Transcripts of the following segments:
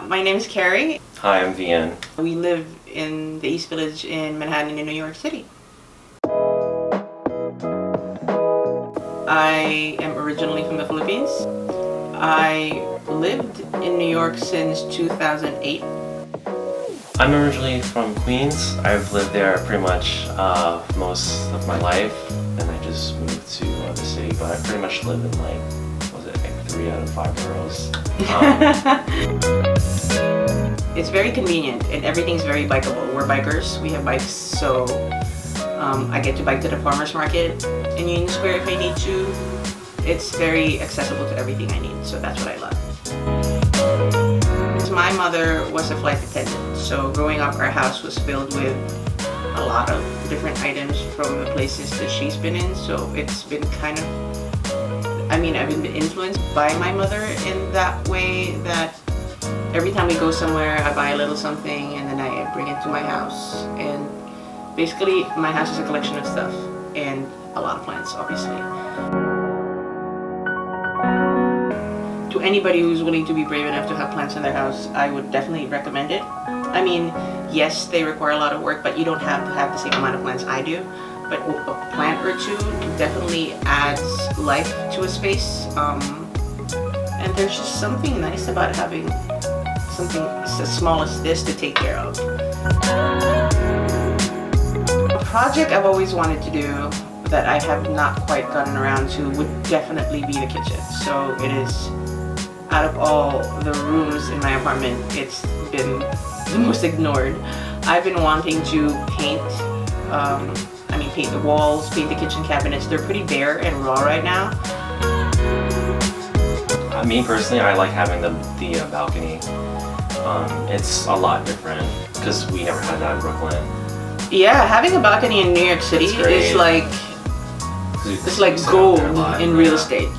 My name is Kari. Hi, I'm Vian. We live in the East Village in Manhattan in New York City. I am originally from the Philippines. I lived in New York since 2008. I'm originally from Queens. I've lived there pretty much most of my life, and I just moved to the city, but I pretty much live in like 3 out of 5 boroughs. It's very convenient and everything's very bikeable. We're bikers, we have bikes, so I get to bike to the farmer's market in Union Square if I need to. It's very accessible to everything I need, so that's what I love. My mother was a flight attendant, so growing up our house was filled with a lot of different items from the places that she's been in, so it's been kind of, I've been influenced by my mother in that way that every time we go somewhere I buy a little something and then I bring it to my house, and basically my house is a collection of stuff and a lot of plants, obviously. To anybody who's willing to be brave enough to have plants in their house, I would definitely recommend it. Yes, they require a lot of work, but you don't have to have the same amount of plants I do. But a plant or two definitely adds life to a space. And there's just something nice about having something as small as this to take care of. A project I've always wanted to do that I have not quite gotten around to would definitely be the kitchen. So it is, out of all the rooms in my apartment, it's been the most ignored. I've been wanting to paint paint the walls, paint the kitchen cabinets. They're pretty bare and raw right now. Me personally, I like having the balcony. It's a lot different because we never had that in Brooklyn. Yeah, having a balcony in New York City is like gold in real estate.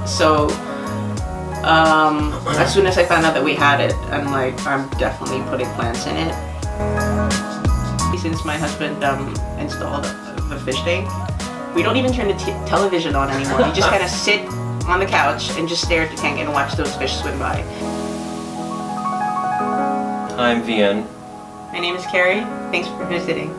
So as soon as I found out that we had it, I'm definitely putting plants in it. Since my husband installed the fish tank, we don't even turn the television on anymore. We just kind of sit on the couch and just stare at the tank and watch those fish swim by. Hi, I'm Vian. My name is Kari. Thanks for visiting.